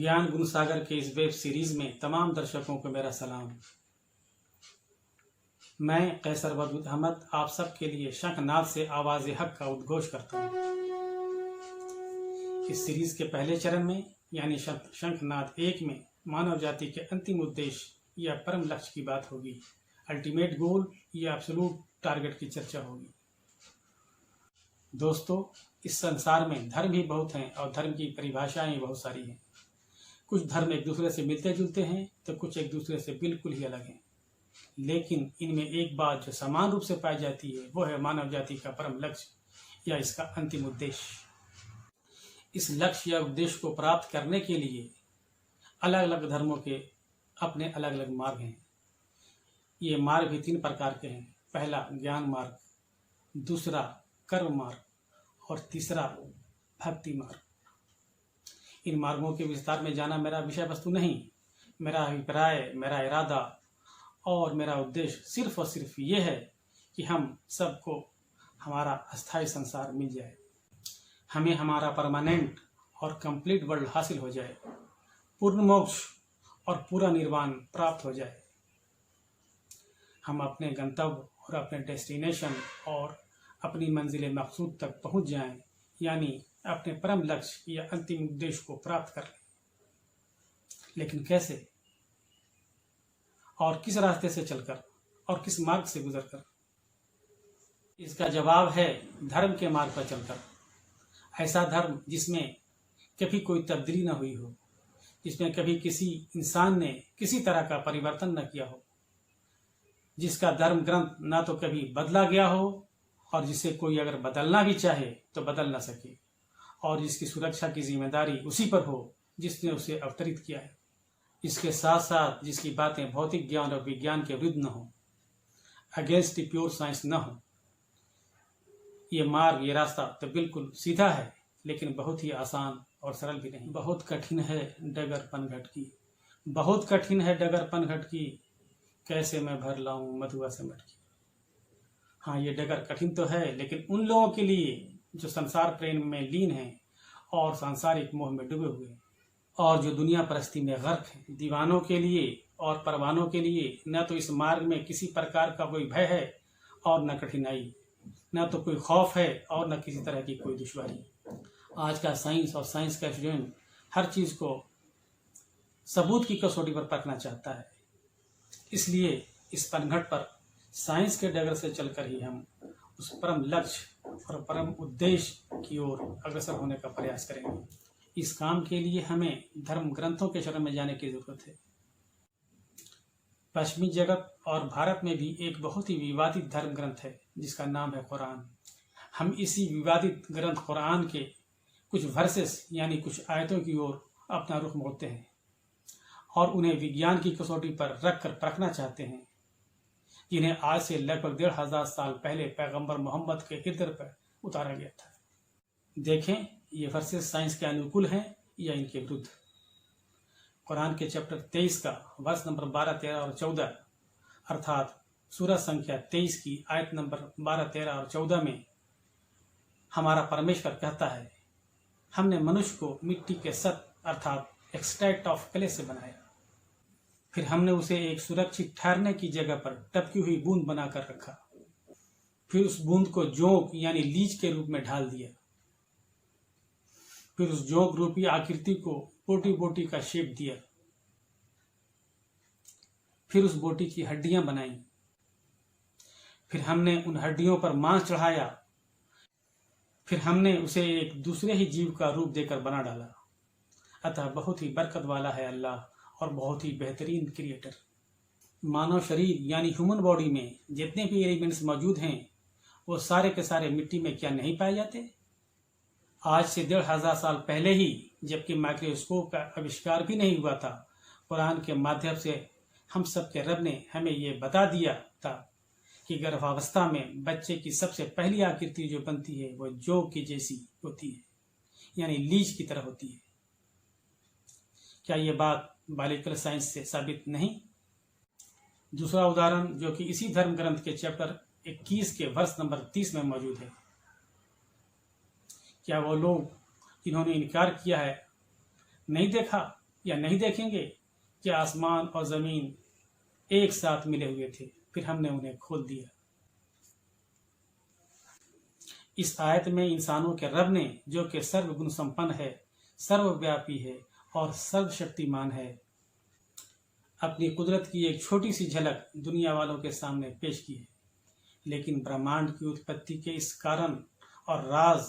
ज्ञान गुरु सागर के इस वेब सीरीज में तमाम दर्शकों को मेरा सलाम। मैं कैसर वदूद अहमद आप सब के लिए शंखनाद से आवाज़ हक का उद्घोष करता हूँ। इस सीरीज के पहले चरण में यानी शंखनाद 1 में मानव जाति के अंतिम उद्देश्य या परम लक्ष्य की बात होगी। अल्टीमेट गोल या एब्सोल्यूट टारगेट की चर्चा होगी। दोस्तों, इस संसार में धर्म ही बहुत हैं और धर्म की परिभाषाएं बहुत सारी हैं। कुछ धर्म एक दूसरे से मिलते जुलते हैं तो कुछ एक दूसरे से बिल्कुल ही अलग हैं, लेकिन इनमें एक बात जो समान रूप से पाई जाती है वो है मानव जाति का परम लक्ष्य या इसका अंतिम उद्देश्य। इस लक्ष्य या उद्देश्य को प्राप्त करने के लिए अलग अलग धर्मों के अपने अलग अलग मार्ग हैं। ये मार्ग भी 3 प्रकार के हैं। पहला ज्ञान मार्ग, दूसरा कर्म मार्ग और तीसरा भक्ति मार्ग। इन मार्गों के विस्तार में जाना मेरा विषय वस्तु नहीं। मेरा अभिप्राय, मेरा इरादा और मेरा उद्देश्य सिर्फ और सिर्फ ये है कि हम सबको हमारा अस्थायी संसार मिल जाए, हमें हमारा परमानेंट और कंप्लीट वर्ल्ड हासिल हो जाए, पूर्ण मोक्ष और पूरा निर्वाण प्राप्त हो जाए। हम अपने गंतव्य और अपने डेस्टिनेशन और अपनी मंजिल मकसूद तक पहुंच जाएं, यानी अपने परम लक्ष्य या अंतिम उद्देश्य को प्राप्त कर लें। लेकिन कैसे और किस रास्ते से चलकर और किस मार्ग से गुजरकर? इसका जवाब है धर्म के मार्ग पर चलकर। ऐसा धर्म जिसमें कभी कोई तब्दीली न हुई हो, जिसमें कभी किसी इंसान ने किसी तरह का परिवर्तन न किया हो, जिसका धर्म ग्रंथ ना तो कभी बदला गया हो और जिसे कोई अगर बदलना भी चाहे तो बदल न सके, और जिसकी सुरक्षा की जिम्मेदारी उसी पर हो जिसने उसे अवतरित किया है। इसके साथ साथ जिसकी बातें भौतिक ज्ञान और विज्ञान के विरुद्ध न हो, अगेंस्ट द प्योर साइंस न हो। ये मार्ग, ये रास्ता तो बिल्कुल सीधा है, लेकिन बहुत ही आसान और सरल भी नहीं। बहुत कठिन है डगर पनघट की, बहुत कठिन है डगर पनघट की, कैसे मैं भर लाऊं मधुआ से मटकी। हाँ, ये डगर कठिन तो है, लेकिन उन लोगों के लिए जो संसार प्रेम में लीन हैं और सांसारिक मोह में डूबे हुए हैं और जो दुनिया परस्ती में गर्क हैं। दीवानों के लिए और परवानों के लिए न तो इस मार्ग में किसी प्रकार का कोई भय है और न कठिनाई, न तो कोई खौफ है और न किसी तरह की कोई दुश्वारी। आज का साइंस और साइंस का स्टूडेंट हर चीज़ को सबूत की कसौटी पर परखना चाहता है। इसलिए इस पनघट पर साइंस के डगर से चलकर ही हम उस परम लक्ष्य और परम उद्देश्य की ओर अग्रसर होने का प्रयास करेंगे। इस काम के लिए हमें धर्म ग्रंथों के शरण में जाने की जरूरत है। पश्चिमी जगत और भारत में भी एक बहुत ही विवादित धर्म ग्रंथ है जिसका नाम है कुरान। हम इसी विवादित ग्रंथ कुरान के कुछ वर्सेस यानी कुछ आयतों की ओर अपना रुख मोड़ते हैं और उन्हें विज्ञान की कसौटी पर रख कर परखना चाहते हैं, जिन्हें आज से लगभग 1500 साल पहले पैगंबर मोहम्मद के हृदय पर उतारा गया था। देखें, ये वर्सेस साइंस के अनुकूल हैं या इनके विरुद्ध। कुरान के चैप्टर 23 का वर्ष नंबर 12, 13 और 14 अर्थात सूरह संख्या 23 की आयत नंबर 12, 13 और 14 में हमारा परमेश्वर कहता है, हमने मनुष्य को मिट्टी के सत अर्थात एक्सट्रैक्ट ऑफ क्ले से बनाया, फिर हमने उसे एक सुरक्षित ठहरने की जगह पर टपकी हुई बूंद बनाकर रखा, फिर उस बूंद को जोंक यानी लीच के रूप में ढाल दिया, फिर उस जोंक रूपी आकृति को बोटी बोटी का शेप दिया, फिर उस बोटी की हड्डियां बनाई, फिर हमने उन हड्डियों पर मांस चढ़ाया, फिर हमने उसे एक दूसरे ही जीव का रूप देकर बना डाला। अतः बहुत ही बरकत वाला है अल्लाह और बहुत ही बेहतरीन क्रिएटर। मानव शरीर यानी ह्यूमन बॉडी में जितने भी एलिमेंट्स मौजूद हैं वो सारे के सारे मिट्टी में क्या नहीं पाए जाते? आज से 1500 साल पहले ही, जबकि माइक्रोस्कोप का आविष्कार भी नहीं हुआ था, कुरान के माध्यम से हम सब के रब ने हमें ये बता दिया था कि गर्भावस्था में बच्चे की सबसे पहली आकृति जो बनती है वो जोंक की जैसी होती है, यानी लीच की तरह होती है। क्या ये बात बायोलॉजिकल साइंस से साबित नहीं? दूसरा उदाहरण जो कि इसी धर्म ग्रंथ के चैप्टर 21 के वर्ष नंबर 30 में मौजूद है। क्या वो लोग जिन्होंने इनकार किया है नहीं देखा या नहीं देखेंगे कि आसमान और ज़मीन एक साथ मिले हुए थे, फिर हमने उन्हें खोल दिया। इस आयत में इंसानों के रब ने, जो कि सर्वगुण संपन्न है, सर्वव्यापी है और सर्वशक्तिमान है, अपनी कुदरत की एक छोटी सी झलक दुनिया वालों के सामने पेश की है। लेकिन ब्रह्मांड की उत्पत्ति के इस कारण और राज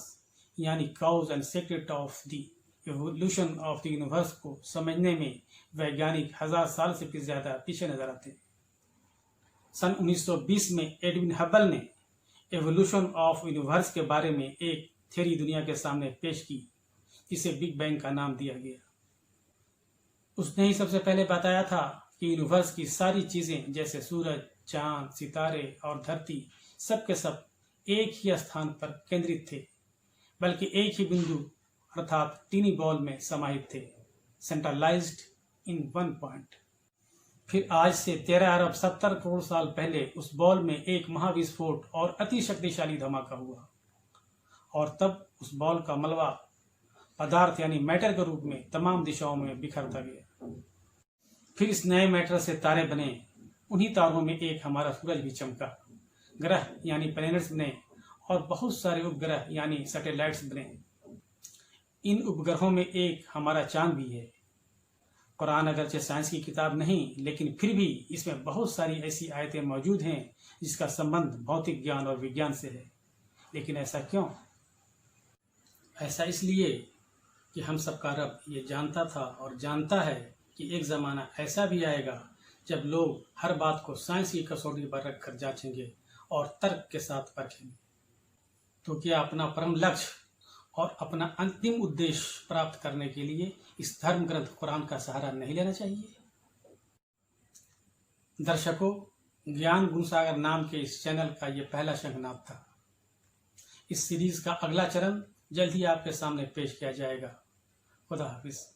यानी cause and secret of the evolution of the universe को समझने में वैज्ञानिक 1000 साल से भी ज्यादा पीछे नजर आते हैं। सन 1920 में एडविन हबल ने एवोल्यूशन ऑफ यूनिवर्स के बारे में एक थ्योरी दुनिया के सामने पेश की, जिसे बिग बैंग का नाम दिया गया। उसने ही सबसे पहले बताया था कि यूनिवर्स की सारी चीजें जैसे सूरज, चांद, सितारे और धरती सब के सब एक ही स्थान पर केंद्रित थे, बल्कि एक ही बिंदु अर्थात टीनी बॉल में समाहित थे, सेंट्रलाइज्ड इन वन पॉइंट। फिर आज से 13 अरब 70 करोड़ साल पहले उस बॉल में एक महाविस्फोट और अति शक्तिशाली धमाका हुआ, और तब उस बॉल का मलबा पदार्थ यानी मैटर के रूप में तमाम दिशाओं में बिखरता गया। फिर इस नए मैटर से तारे बने, उन्हीं तारों में एक हमारा सूरज भी चमका, ग्रह यानी प्लैनेट्स बने और बहुत सारे उपग्रह यानी सैटेलाइट्स बने। इन उपग्रहों में एक हमारा चांद भी है। कुरान अगरचे साइंस की किताब नहीं, लेकिन फिर भी इसमें बहुत सारी ऐसी आयतें मौजूद हैं जिसका संबंध भौतिक ज्ञान और विज्ञान से है। लेकिन ऐसा क्यों? ऐसा इसलिए कि हम सबका रब ये जानता था और जानता है कि एक ज़माना ऐसा भी आएगा जब लोग हर बात को साइंस की कसौटी पर रखकर जांचेंगे और तर्क के साथ परखेंगे। तो क्या अपना परम लक्ष्य और अपना अंतिम उद्देश्य प्राप्त करने के लिए इस धर्म ग्रंथ कुरान का सहारा नहीं लेना चाहिए? दर्शकों, ज्ञान गुणसागर नाम के इस चैनल का ये पहला शंखनाद था। इस सीरीज का अगला चरण जल्द ही आपके सामने पेश किया जाएगा। खुदा हाफिज।